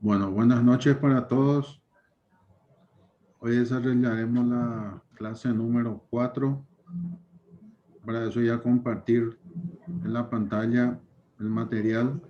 Bueno, buenas noches para todos. Hoy desarrollaremos la clase número 4. Para eso ya compartir en la pantalla el material.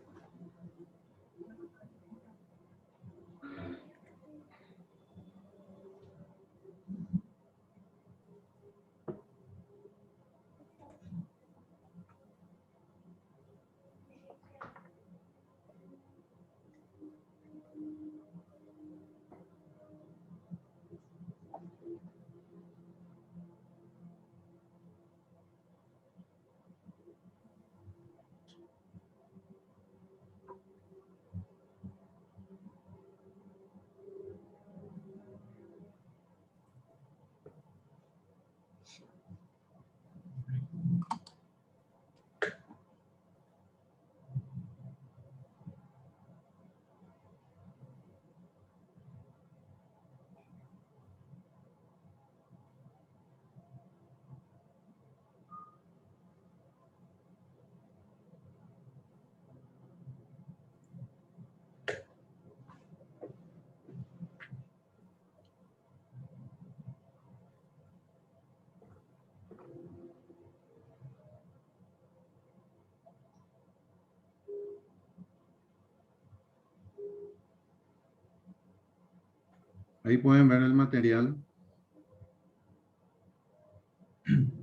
Ahí pueden ver el material.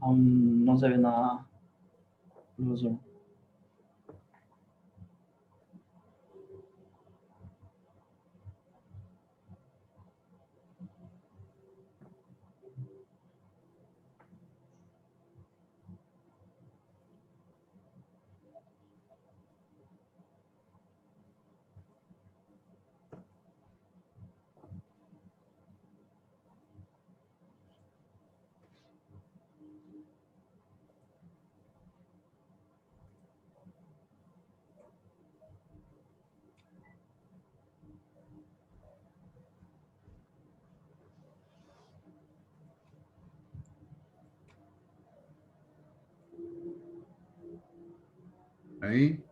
Aún no se ve nada, profesor. Ahí.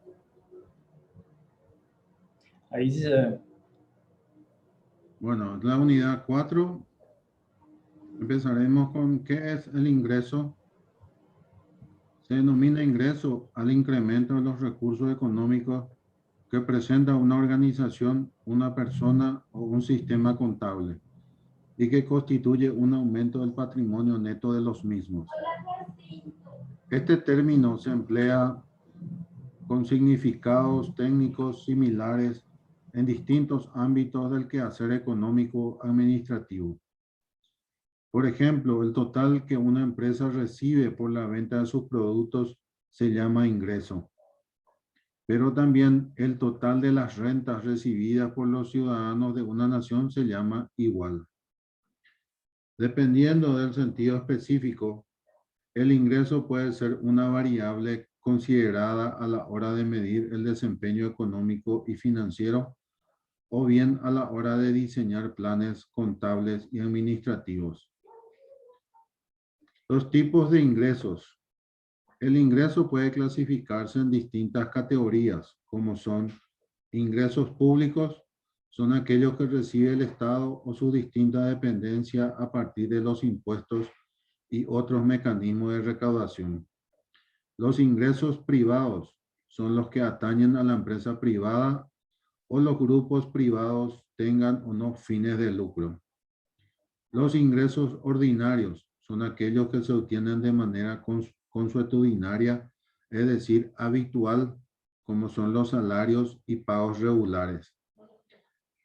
Ahí sí se ve. Bueno, la unidad 4. Empezaremos con ¿qué es el ingreso? Se denomina ingreso al incremento de los recursos económicos que presenta una organización, una persona o un sistema contable y que constituye un aumento del patrimonio neto de los mismos. Este término se emplea con significados técnicos similares en distintos ámbitos del quehacer económico administrativo. Por ejemplo, el total que una empresa recibe por la venta de sus productos se llama ingreso, pero también el total de las rentas recibidas por los ciudadanos de una nación se llama igual. Dependiendo del sentido específico, el ingreso puede ser una variable considerada a la hora de medir el desempeño económico y financiero o bien a la hora de diseñar planes contables y administrativos. Los tipos de ingresos. El ingreso puede clasificarse en distintas categorías, como son ingresos públicos, son aquellos que recibe el Estado o su distinta dependencia a partir de los impuestos y otros mecanismos de recaudación. Los ingresos privados son los que atañen a la empresa privada o los grupos privados tengan o no fines de lucro. Los ingresos ordinarios son aquellos que se obtienen de manera consuetudinaria, es decir, habitual, como son los salarios y pagos regulares.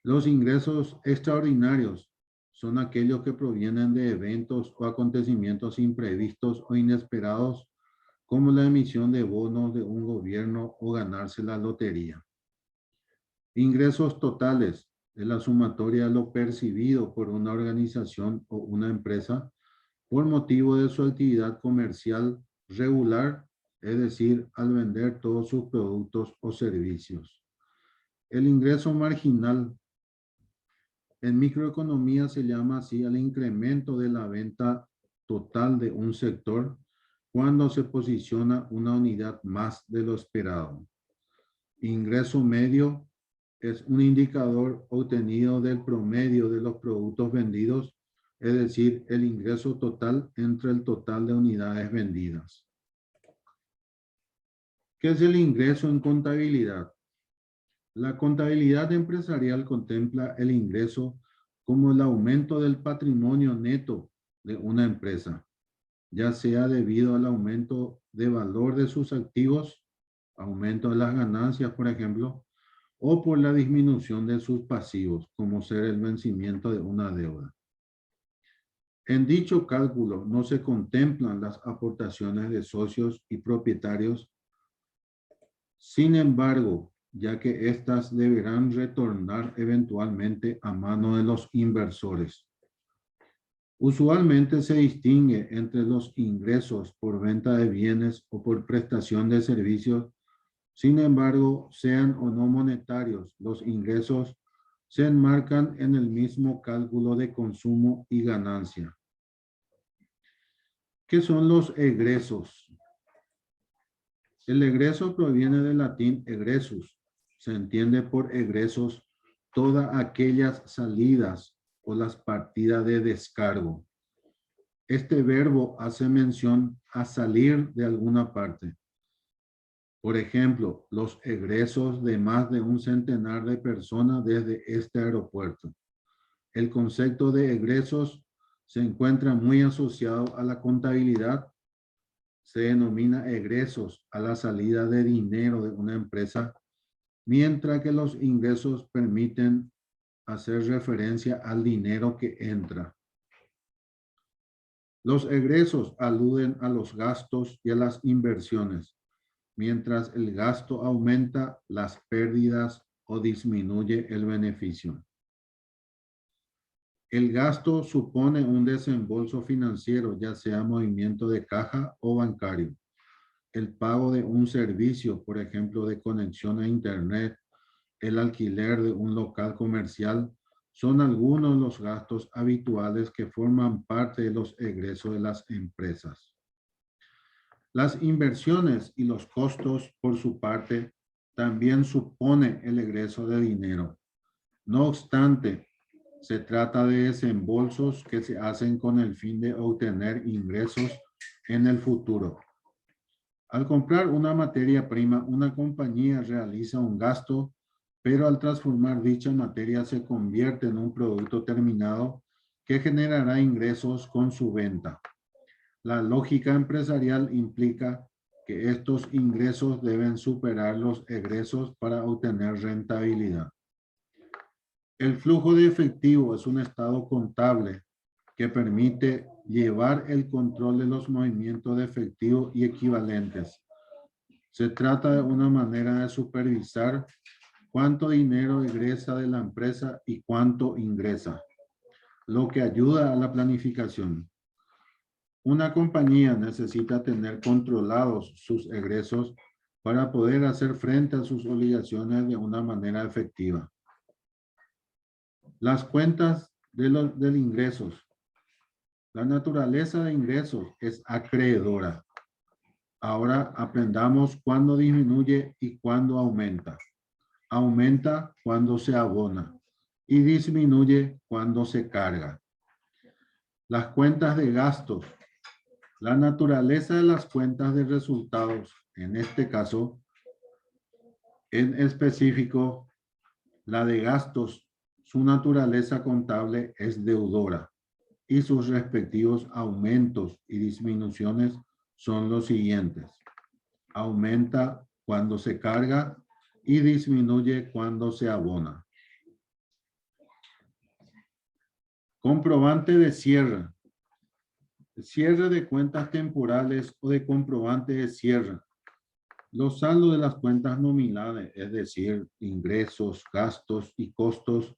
Los ingresos extraordinarios son aquellos que provienen de eventos o acontecimientos imprevistos o inesperados, como la emisión de bonos de un gobierno o ganarse la lotería. Ingresos totales es la sumatoria de lo percibido por una organización o una empresa por motivo de su actividad comercial regular, es decir, al vender todos sus productos o servicios. El ingreso marginal en microeconomía se llama así al incremento de la venta total de un sector cuando se posiciona una unidad más de lo esperado. Ingreso medio es un indicador obtenido del promedio de los productos vendidos, es decir, el ingreso total entre el total de unidades vendidas. ¿Qué es el ingreso en contabilidad? La contabilidad empresarial contempla el ingreso como el aumento del patrimonio neto de una empresa, ya sea debido al aumento de valor de sus activos, aumento de las ganancias, por ejemplo, o por la disminución de sus pasivos, como ser el vencimiento de una deuda. En dicho cálculo no se contemplan las aportaciones de socios y propietarios. Sin embargo, ya que éstas deberán retornar eventualmente a mano de los inversores. Usualmente se distingue entre los ingresos por venta de bienes o por prestación de servicios. Sin embargo, sean o no monetarios, los ingresos se enmarcan en el mismo cálculo de consumo y ganancia. ¿Qué son los egresos? El egreso proviene del latín egresus. Se entiende por egresos todas aquellas salidas o las partidas de descargo. Este verbo hace mención a salir de alguna parte. Por ejemplo, los egresos de más de un centenar de personas desde este aeropuerto. El concepto de egresos se encuentra muy asociado a la contabilidad. Se denomina egresos a la salida de dinero de una empresa, mientras que los ingresos permiten hacer referencia al dinero que entra. Los egresos aluden a los gastos y a las inversiones, mientras el gasto aumenta las pérdidas o disminuye el beneficio. El gasto supone un desembolso financiero, ya sea movimiento de caja o bancario. El pago de un servicio, por ejemplo, de conexión a Internet, el alquiler de un local comercial, son algunos de los gastos habituales que forman parte de los egresos de las empresas. Las inversiones y los costos, por su parte, también supone el egreso de dinero. No obstante, se trata de desembolsos que se hacen con el fin de obtener ingresos en el futuro. Al comprar una materia prima, una compañía realiza un gasto, pero al transformar dicha materia se convierte en un producto terminado que generará ingresos con su venta. La lógica empresarial implica que estos ingresos deben superar los egresos para obtener rentabilidad. El flujo de efectivo es un estado contable que permite llevar el control de los movimientos de efectivo y equivalentes. Se trata de una manera de supervisar cuánto dinero egresa de la empresa y cuánto ingresa, lo que ayuda a la planificación. Una compañía necesita tener controlados sus egresos para poder hacer frente a sus obligaciones de una manera efectiva. Las cuentas del ingresos. La naturaleza de ingresos es acreedora. Ahora aprendamos cuándo disminuye y cuándo aumenta. Aumenta cuando se abona y disminuye cuando se carga. Las cuentas de gastos. La naturaleza de las cuentas de resultados, en este caso, en específico, la de gastos, su naturaleza contable es deudora y sus respectivos aumentos y disminuciones son los siguientes. Aumenta cuando se carga y disminuye cuando se abona. Comprobante de cierre. Cierre de cuentas temporales o de comprobante de cierre. Los saldos de las cuentas nominales, es decir, ingresos, gastos y costos,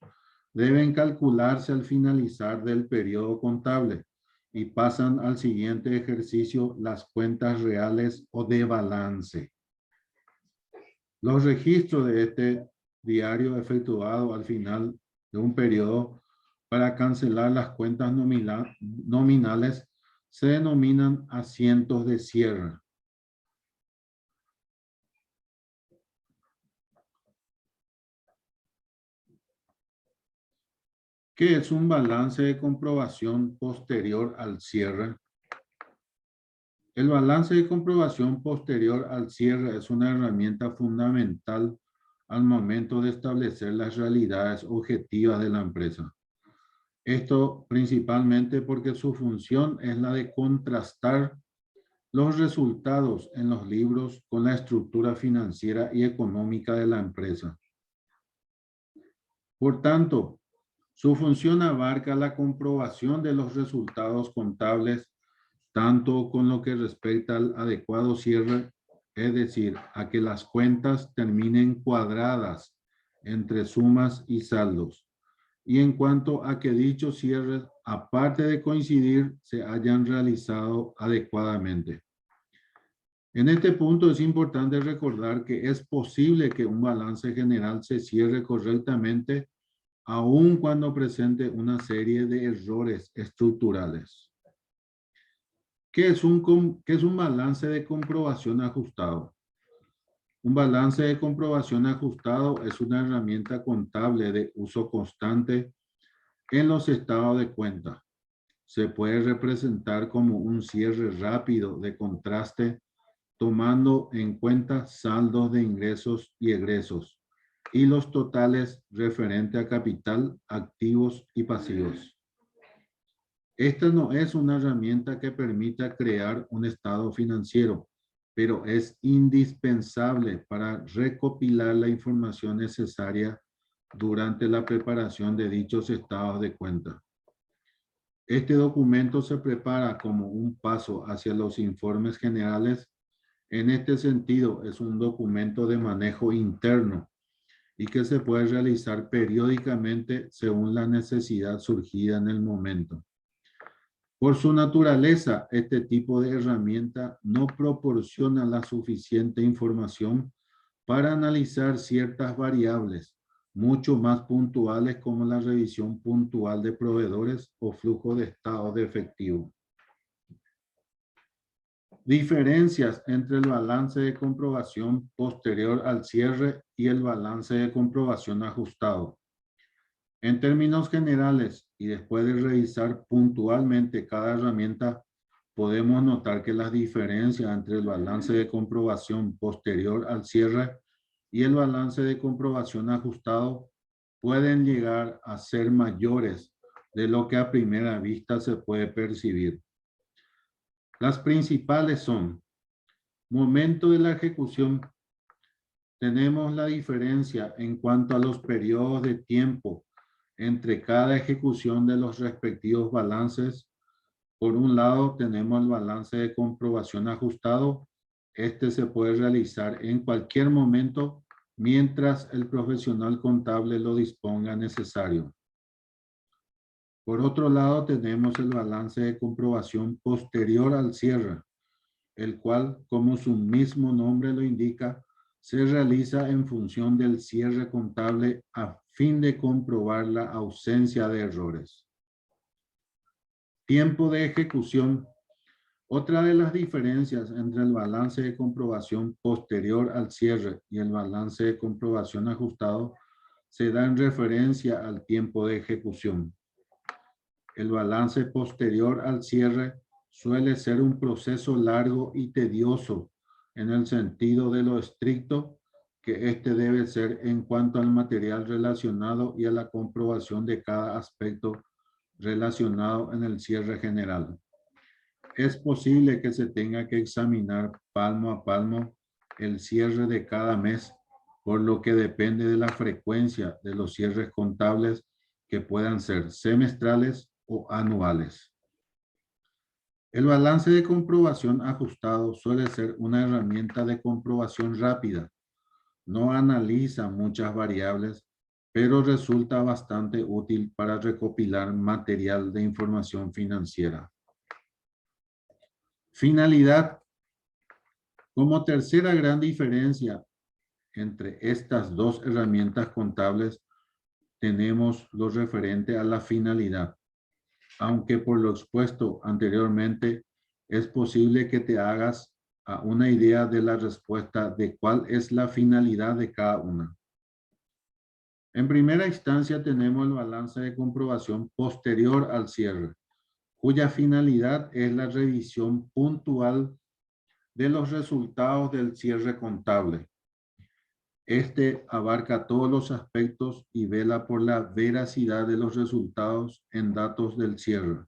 deben calcularse al finalizar del periodo contable y pasan al siguiente ejercicio las cuentas reales o de balance. Los registros de este diario efectuado al final de un periodo para cancelar las cuentas nominales se denominan asientos de cierre. ¿Qué es un balance de comprobación posterior al cierre? El balance de comprobación posterior al cierre es una herramienta fundamental al momento de establecer las realidades objetivas de la empresa. Esto principalmente porque su función es la de contrastar los resultados en los libros con la estructura financiera y económica de la empresa. Por tanto, su función abarca la comprobación de los resultados contables, tanto con lo que respecta al adecuado cierre, es decir, a que las cuentas terminen cuadradas entre sumas y saldos, y en cuanto a que dichos cierres, aparte de coincidir, se hayan realizado adecuadamente. En este punto es importante recordar que es posible que un balance general se cierre correctamente aun cuando presente una serie de errores estructurales. ¿Qué es un balance de comprobación ajustado? Un balance de comprobación ajustado es una herramienta contable de uso constante en los estados de cuenta. Se puede representar como un cierre rápido de contraste tomando en cuenta saldos de ingresos y egresos y los totales referente a capital, activos y pasivos. Esta no es una herramienta que permita crear un estado financiero, pero es indispensable para recopilar la información necesaria durante la preparación de dichos estados de cuenta. Este documento se prepara como un paso hacia los informes generales. En este sentido, es un documento de manejo interno y que se puede realizar periódicamente según la necesidad surgida en el momento. Por su naturaleza, este tipo de herramienta no proporciona la suficiente información para analizar ciertas variables mucho más puntuales como la revisión puntual de proveedores o flujo de estado de efectivo. Diferencias entre el balance de comprobación posterior al cierre y el balance de comprobación ajustado. En términos generales, y después de revisar puntualmente cada herramienta, podemos notar que las diferencias entre el balance de comprobación posterior al cierre y el balance de comprobación ajustado pueden llegar a ser mayores de lo que a primera vista se puede percibir. Las principales son: momento de la ejecución. Tenemos la diferencia en cuanto a los periodos de tiempo entre cada ejecución de los respectivos balances. Por un lado, tenemos el balance de comprobación ajustado. Este se puede realizar en cualquier momento mientras el profesional contable lo disponga necesario. Por otro lado, tenemos el balance de comprobación posterior al cierre, el cual, como su mismo nombre lo indica, se realiza en función del cierre contable a fin de comprobar la ausencia de errores. Tiempo de ejecución. Otra de las diferencias entre el balance de comprobación posterior al cierre y el balance de comprobación ajustado se da en referencia al tiempo de ejecución. El balance posterior al cierre suele ser un proceso largo y tedioso en el sentido de lo estricto que este debe ser en cuanto al material relacionado y a la comprobación de cada aspecto relacionado en el cierre general. Es posible que se tenga que examinar palmo a palmo el cierre de cada mes, por lo que depende de la frecuencia de los cierres contables que puedan ser semestrales o anuales. El balance de comprobación ajustado suele ser una herramienta de comprobación rápida. No analiza muchas variables, pero resulta bastante útil para recopilar material de información financiera. Finalidad. Como tercera gran diferencia entre estas dos herramientas contables, tenemos lo referente a la finalidad. Aunque por lo expuesto anteriormente, es posible que te hagas a una idea de la respuesta de cuál es la finalidad de cada una. En primera instancia tenemos el balance de comprobación posterior al cierre, cuya finalidad es la revisión puntual de los resultados del cierre contable. Este abarca todos los aspectos y vela por la veracidad de los resultados en datos del cierre.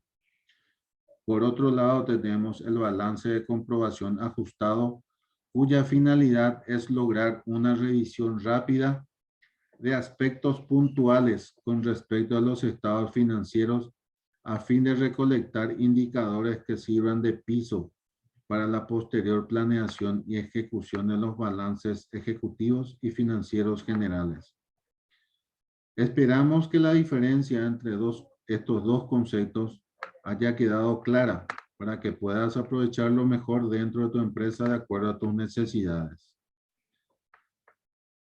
Por otro lado, tenemos el balance de comprobación ajustado, cuya finalidad es lograr una revisión rápida de aspectos puntuales con respecto a los estados financieros a fin de recolectar indicadores que sirvan de piso para la posterior planeación y ejecución de los balances ejecutivos y financieros generales. Esperamos que la diferencia entre estos dos conceptos haya quedado clara para que puedas aprovecharlo mejor dentro de tu empresa de acuerdo a tus necesidades.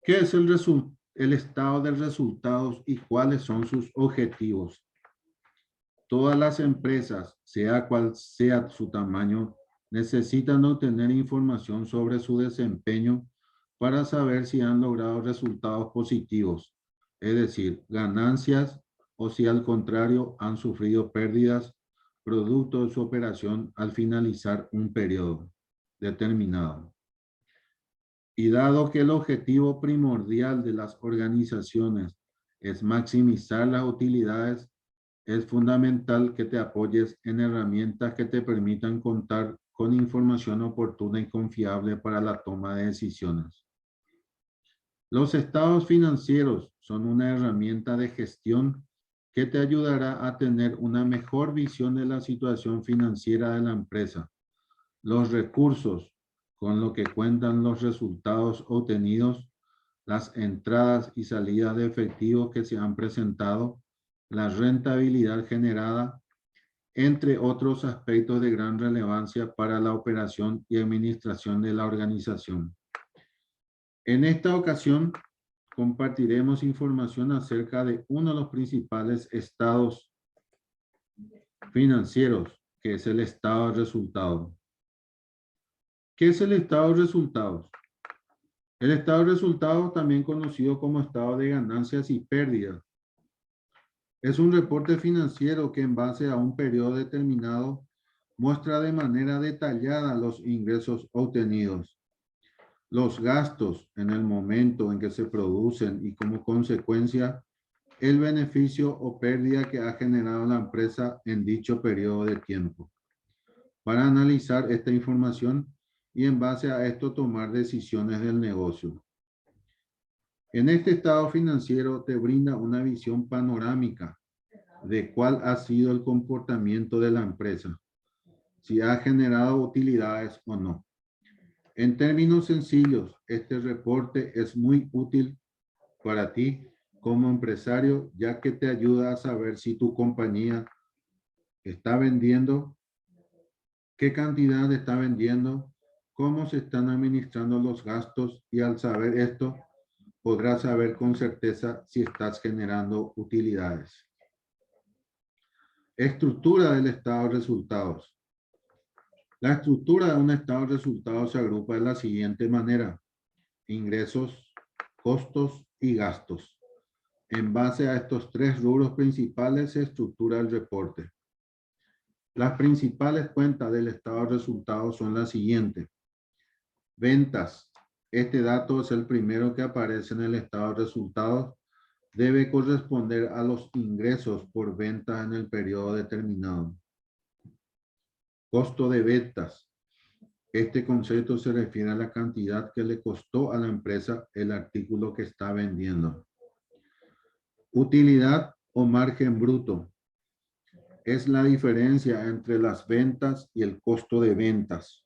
¿Qué es el estado de resultados y cuáles son sus objetivos? Todas las empresas, sea cual sea su tamaño, necesitan obtener información sobre su desempeño para saber si han logrado resultados positivos, es decir, ganancias, o si al contrario han sufrido pérdidas producto de su operación al finalizar un periodo determinado. Y dado que el objetivo primordial de las organizaciones es maximizar las utilidades, es fundamental que te apoyes en herramientas que te permitan contar con información oportuna y confiable para la toma de decisiones. Los estados financieros son una herramienta de gestión que te ayudará a tener una mejor visión de la situación financiera de la empresa, los recursos con lo que cuentan los resultados obtenidos, las entradas y salidas de efectivo que se han presentado, la rentabilidad generada, entre otros aspectos de gran relevancia para la operación y administración de la organización. En esta ocasión, compartiremos información acerca de uno de los principales estados financieros, que es el estado de resultados. ¿Qué es el estado de resultados? El estado de resultados, también conocido como estado de ganancias y pérdidas, es un reporte financiero que en base a un periodo determinado muestra de manera detallada los ingresos obtenidos, los gastos en el momento en que se producen y como consecuencia el beneficio o pérdida que ha generado la empresa en dicho periodo de tiempo. Para analizar esta información y en base a esto tomar decisiones del negocio. En este estado financiero te brinda una visión panorámica de cuál ha sido el comportamiento de la empresa, si ha generado utilidades o no. En términos sencillos, este reporte es muy útil para ti como empresario, ya que te ayuda a saber si tu compañía está vendiendo, qué cantidad está vendiendo, cómo se están administrando los gastos, y al saber esto, podrás saber con certeza si estás generando utilidades. Estructura del estado de resultados. La estructura de un estado de resultados se agrupa de la siguiente manera: ingresos, costos y gastos. En base a estos tres rubros principales se estructura el reporte. Las principales cuentas del estado de resultados son las siguientes. Ventas. Este dato es el primero que aparece en el estado de resultados. Debe corresponder a los ingresos por ventas en el periodo determinado. Costo de ventas. Este concepto se refiere a la cantidad que le costó a la empresa el artículo que está vendiendo. Utilidad o margen bruto. Es la diferencia entre las ventas y el costo de ventas.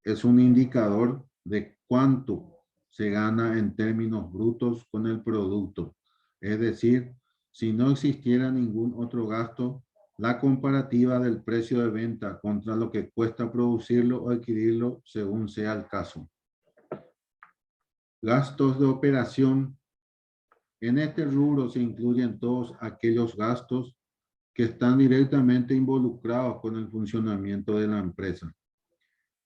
Es un indicador de cuánto se gana en términos brutos con el producto. Es decir, si no existiera ningún otro gasto, la comparativa del precio de venta contra lo que cuesta producirlo o adquirirlo según sea el caso. Gastos de operación. En este rubro se incluyen todos aquellos gastos que están directamente involucrados con el funcionamiento de la empresa.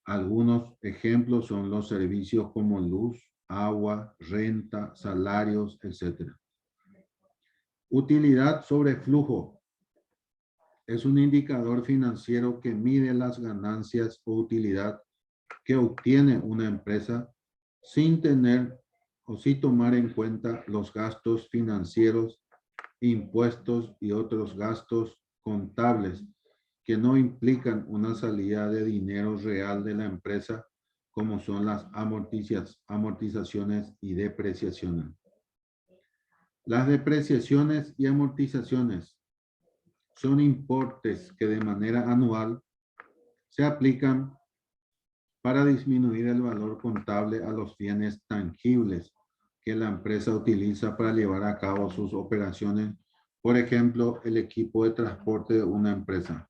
Algunos ejemplos son los servicios como luz, agua, renta, salarios, etc. Utilidad sobre flujo. Es un indicador financiero que mide las ganancias o utilidad que obtiene una empresa sin tener o sin tomar en cuenta los gastos financieros, impuestos y otros gastos contables que no implican una salida de dinero real de la empresa, como son las amortizaciones y depreciaciones. Las depreciaciones y amortizaciones son importes que de manera anual se aplican para disminuir el valor contable a los bienes tangibles que la empresa utiliza para llevar a cabo sus operaciones, por ejemplo, el equipo de transporte de una empresa.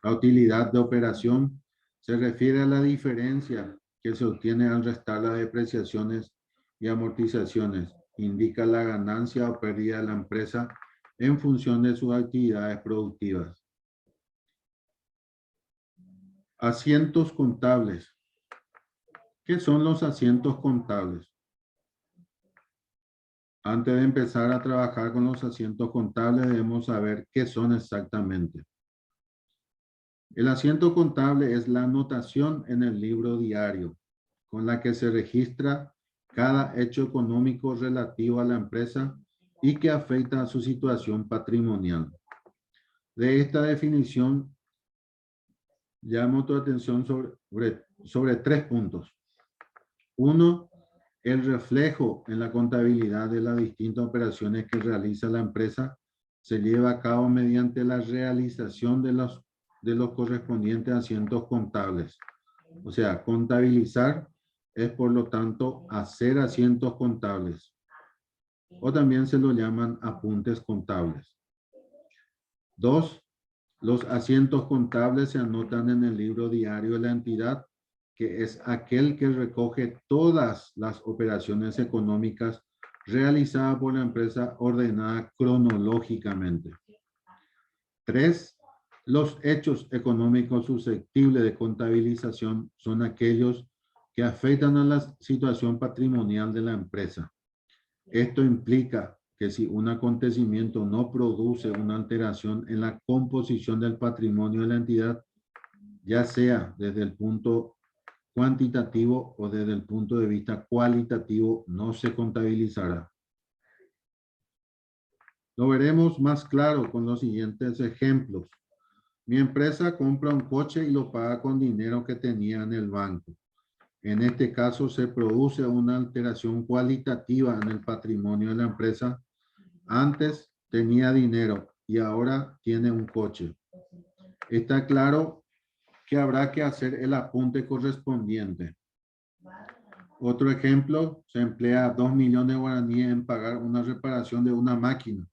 La utilidad de operación se refiere a la diferencia que se obtiene al restar las depreciaciones y amortizaciones. Indica la ganancia o pérdida de la empresa en función de sus actividades productivas. Asientos contables. ¿Qué son los asientos contables? Antes de empezar a trabajar con los asientos contables, debemos saber qué son exactamente. El asiento contable es la anotación en el libro diario con la que se registra cada hecho económico relativo a la empresa y que afecta a su situación patrimonial. De esta definición, llamo tu atención sobre 3 puntos. 1, el reflejo en la contabilidad de las distintas operaciones que realiza la empresa se lleva a cabo mediante la realización de los correspondientes asientos contables. O sea, contabilizar es, por lo tanto, hacer asientos contables. O también se lo llaman apuntes contables. 2, los asientos contables se anotan en el libro diario de la entidad, que es aquel que recoge todas las operaciones económicas realizadas por la empresa ordenada cronológicamente. 3, los hechos económicos susceptibles de contabilización son aquellos que afectan a la situación patrimonial de la empresa. Esto implica que si un acontecimiento no produce una alteración en la composición del patrimonio de la entidad, ya sea desde el punto cuantitativo o desde el punto de vista cualitativo, no se contabilizará. Lo veremos más claro con los siguientes ejemplos. Mi empresa compra un coche y lo paga con dinero que tenía en el banco. En este caso se produce una alteración cualitativa en el patrimonio de la empresa. Antes tenía dinero y ahora tiene un coche. Está claro que habrá que hacer el apunte correspondiente. Otro ejemplo, se emplea 2 millones de guaraníes en pagar una reparación de una máquina.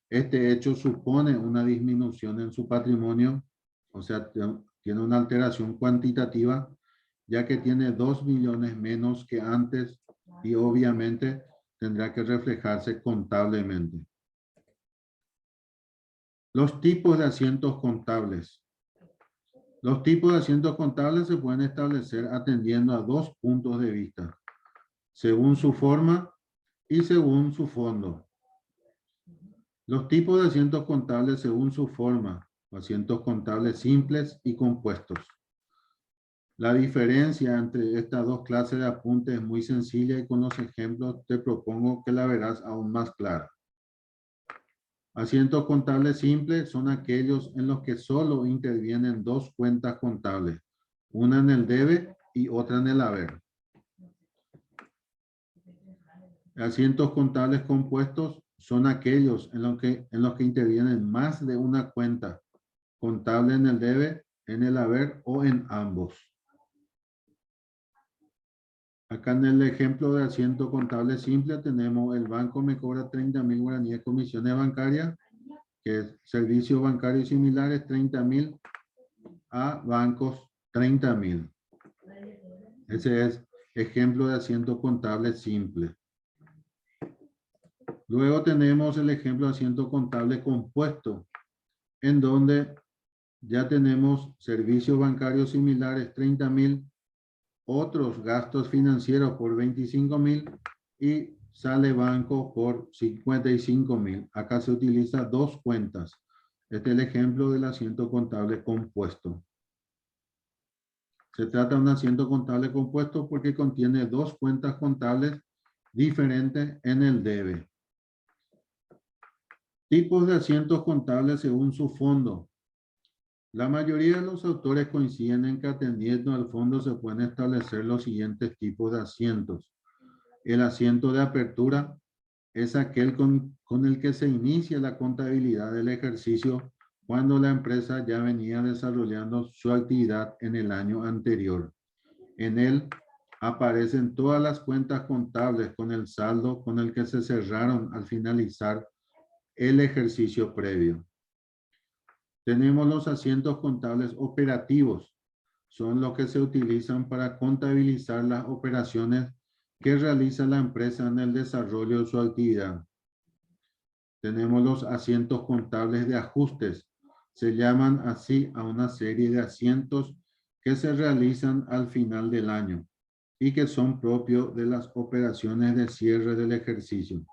Este hecho supone una disminución en su patrimonio, o sea, tiene una alteración cuantitativa, ya que tiene 2 millones menos que antes y obviamente tendrá que reflejarse contablemente. Los tipos de asientos contables. Los tipos de asientos contables se pueden establecer atendiendo a 2 puntos de vista, según su forma y según su fondo. Los tipos de asientos contables según su forma, asientos contables simples y compuestos. La diferencia entre estas dos clases de apuntes es muy sencilla y con los ejemplos te propongo que la verás aún más clara. Asientos contables simples son aquellos en los que solo intervienen 2 cuentas contables, una en el debe y otra en el haber. Asientos contables compuestos son aquellos en los que intervienen más de una cuenta contable en el debe, en el haber o en ambos. Acá en el ejemplo de asiento contable simple tenemos: el banco me cobra 30.000 guaraníes de comisiones bancarias, que es servicios bancarios similares 30.000 a bancos 30.000. Ese es ejemplo de asiento contable simple. Luego tenemos el ejemplo de asiento contable compuesto, en donde ya tenemos servicios bancarios similares 30.000, otros gastos financieros por 25.000 y sale banco por 55.000. Acá se utiliza dos cuentas. Este es el ejemplo del asiento contable compuesto. Se trata de un asiento contable compuesto porque contiene dos cuentas contables diferentes en el debe. Tipos de asientos contables según su fondo. La mayoría de los autores coinciden en que atendiendo al fondo se pueden establecer los siguientes tipos de asientos. El asiento de apertura es aquel con el que se inicia la contabilidad del ejercicio cuando la empresa ya venía desarrollando su actividad en el año anterior. En él aparecen todas las cuentas contables con el saldo con el que se cerraron al finalizar el ejercicio previo. Tenemos los asientos contables operativos. Son los que se utilizan para contabilizar las operaciones que realiza la empresa en el desarrollo de su actividad. Tenemos los asientos contables de ajustes. Se llaman así a una serie de asientos que se realizan al final del año y que son propios de las operaciones de cierre del ejercicio.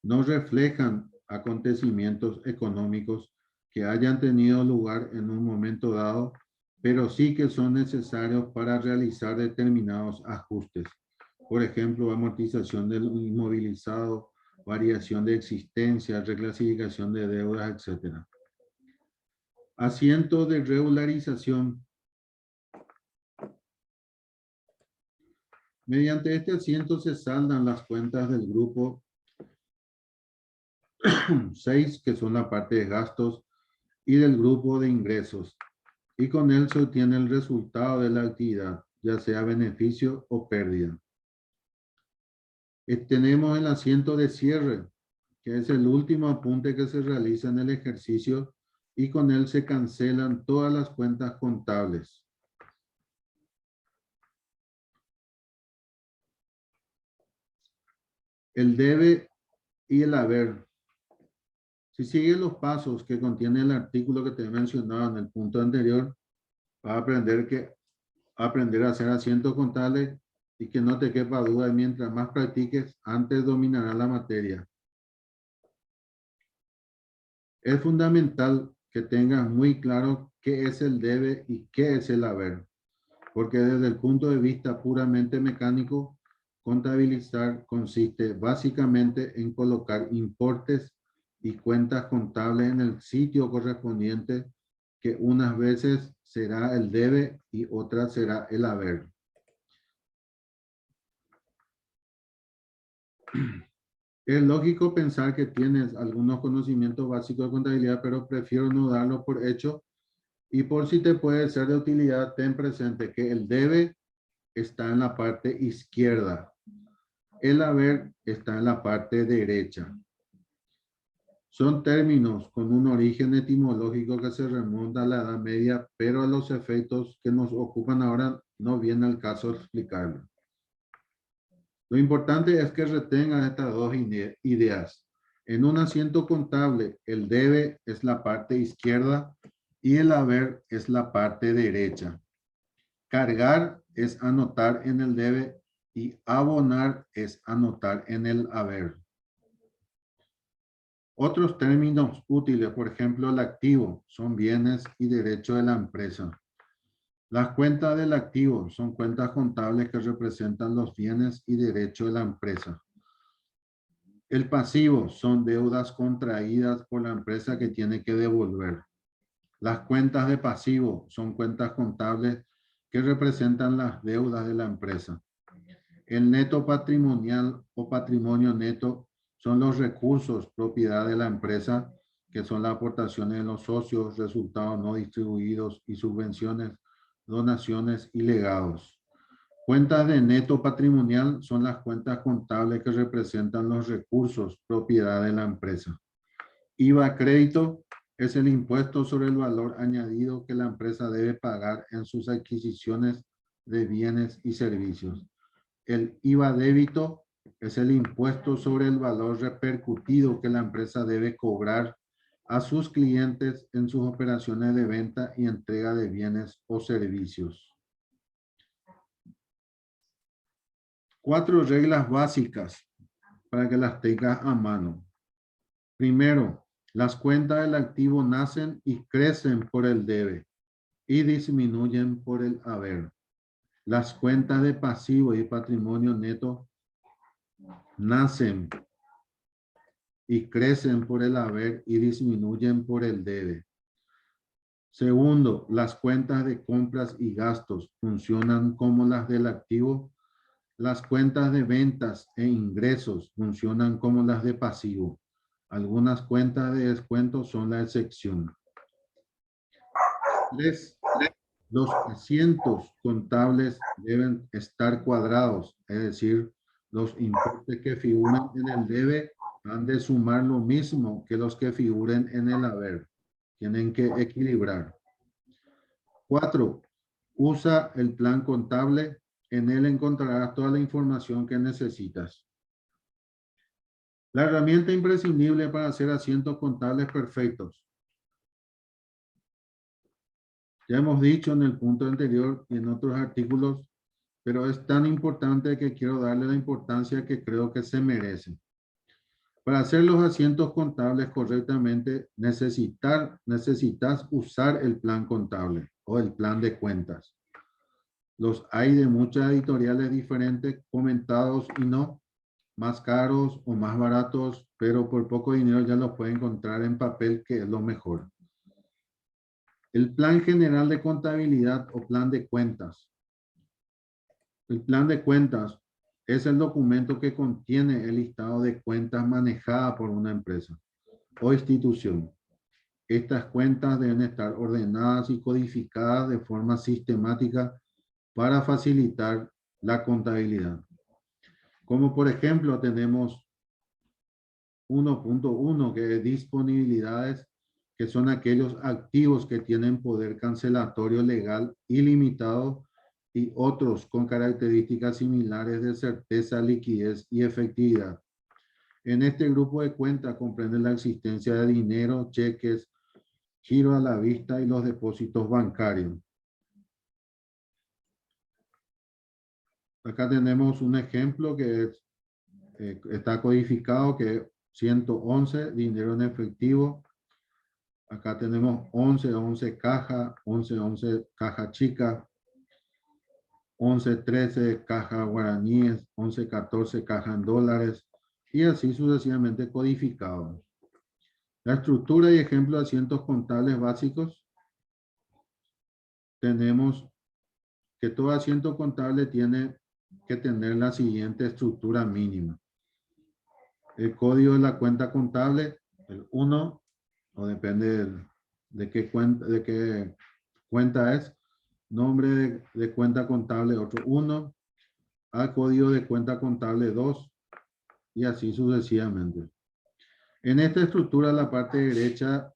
No reflejan acontecimientos económicos que hayan tenido lugar en un momento dado, pero sí que son necesarios para realizar determinados ajustes. Por ejemplo, amortización del inmovilizado, variación de existencia, reclasificación de deudas, etc. Asiento de regularización. Mediante este asiento se saldan las cuentas del grupo 6, que son la parte de gastos, y del grupo de ingresos. Y con él se obtiene el resultado de la actividad, ya sea beneficio o pérdida. Tenemos el asiento de cierre, que es el último apunte que se realiza en el ejercicio y con él se cancelan todas las cuentas contables. El debe y el haber. Si sigues los pasos que contiene el artículo que te he mencionado en el punto anterior, vas a aprender a hacer asientos contables y que no te quepa duda, y mientras más practiques, antes dominarás la materia. Es fundamental que tengas muy claro qué es el debe y qué es el haber, porque desde el punto de vista puramente mecánico, contabilizar consiste básicamente en colocar importes y cuentas contables en el sitio correspondiente, que unas veces será el debe y otras será el haber. Es lógico pensar que tienes algunos conocimientos básicos de contabilidad, pero prefiero no darlo por hecho. Y por si te puede ser de utilidad, ten presente que el debe está en la parte izquierda. El haber está en la parte derecha. Son términos con un origen etimológico que se remonta a la Edad Media, pero a los efectos que nos ocupan ahora no viene al caso explicarlo. Lo importante es que retengan estas dos ideas. En un asiento contable, el debe es la parte izquierda y el haber es la parte derecha. Cargar es anotar en el debe y abonar es anotar en el haber. Otros términos útiles, por ejemplo, el activo, son bienes y derechos de la empresa. Las cuentas del activo son cuentas contables que representan los bienes y derechos de la empresa. El pasivo son deudas contraídas por la empresa que tiene que devolver. Las cuentas de pasivo son cuentas contables que representan las deudas de la empresa. El neto patrimonial o patrimonio neto son los recursos propiedad de la empresa, que son las aportaciones de los socios, resultados no distribuidos y subvenciones, donaciones y legados. Cuentas de neto patrimonial son las cuentas contables que representan los recursos propiedad de la empresa. IVA crédito es el impuesto sobre el valor añadido que la empresa debe pagar en sus adquisiciones de bienes y servicios. El IVA débito es el impuesto sobre el valor repercutido que la empresa debe cobrar a sus clientes en sus operaciones de venta y entrega de bienes o servicios. 4 reglas básicas para que las tengas a mano. Primero, las cuentas del activo nacen y crecen por el debe y disminuyen por el haber. Las cuentas de pasivo y patrimonio neto nacen y crecen por el haber y disminuyen por el debe. Segundo, las cuentas de compras y gastos funcionan como las del activo. Las cuentas de ventas e ingresos funcionan como las de pasivo. Algunas cuentas de descuento son la excepción. 3. Los asientos contables deben estar cuadrados, es decir, los importes que figuran en el debe han de sumar lo mismo que los que figuren en el haber. Tienen que equilibrar. 4. Usa el plan contable. En él encontrarás toda la información que necesitas. La herramienta imprescindible para hacer asientos contables perfectos. Ya hemos dicho en el punto anterior y en otros artículos, pero es tan importante que quiero darle la importancia que creo que se merece. Para hacer los asientos contables correctamente, necesitas usar el plan contable o el plan de cuentas. Los hay de muchas editoriales diferentes, comentados y no, más caros o más baratos, pero por poco dinero ya los puede encontrar en papel, que es lo mejor. El plan general de contabilidad o plan de cuentas. El plan de cuentas es el documento que contiene el listado de cuentas manejadas por una empresa o institución. Estas cuentas deben estar ordenadas y codificadas de forma sistemática para facilitar la contabilidad. Como por ejemplo tenemos 1.1, que es disponibilidades, que son aquellos activos que tienen poder cancelatorio legal ilimitado, y otros con características similares de certeza, liquidez y efectividad. En este grupo de cuentas comprende la existencia de dinero, cheques, giro a la vista y los depósitos bancarios. Acá tenemos un ejemplo que es, está codificado, que es 111, dinero en efectivo. Acá tenemos 11 caja, 11 caja chica, 11-13 caja guaraníes, 11-14 caja en dólares, y así sucesivamente codificado. La estructura y ejemplo de asientos contables básicos. Tenemos que todo asiento contable tiene que tener la siguiente estructura mínima. El código de la cuenta contable, el 1, o depende de qué cuenta es. Nombre de cuenta contable, otro 1. Al código de cuenta contable 2, y así sucesivamente. En esta estructura, la parte derecha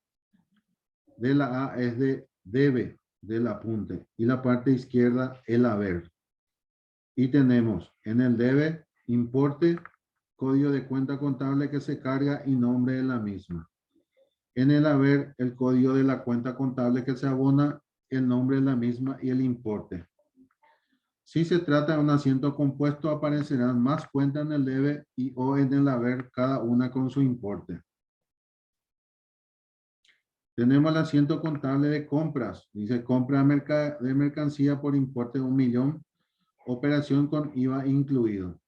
de la A es de debe, del apunte, y la parte izquierda el haber. Y tenemos en el debe importe, código de cuenta contable que se carga y nombre de la misma. En el haber, el código de la cuenta contable que se abona, el nombre de la misma y el importe. Si se trata de un asiento compuesto, aparecerán más cuentas en el debe y o en el haber, cada una con su importe. Tenemos el asiento contable de compras. Dice compra de mercancía por importe de 1.000.000, operación con IVA incluido.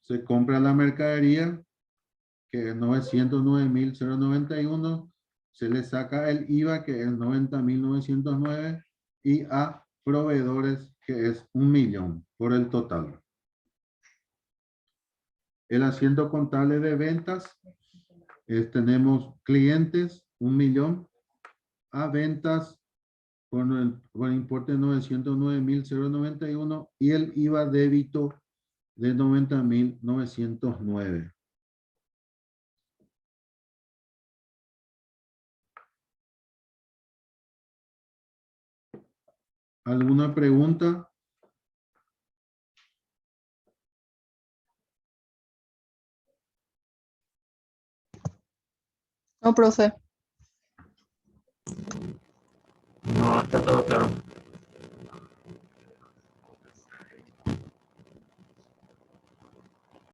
Se compra la mercadería, que es 909.091. Se le saca el IVA, que es 90.909, y a proveedores, que es 1.000.000 por el total. El asiento contable de ventas, tenemos clientes, 1.000.000, a ventas por importe de 909.091, y el IVA débito de 90.909. ¿Alguna pregunta? No, profe. No, está todo claro.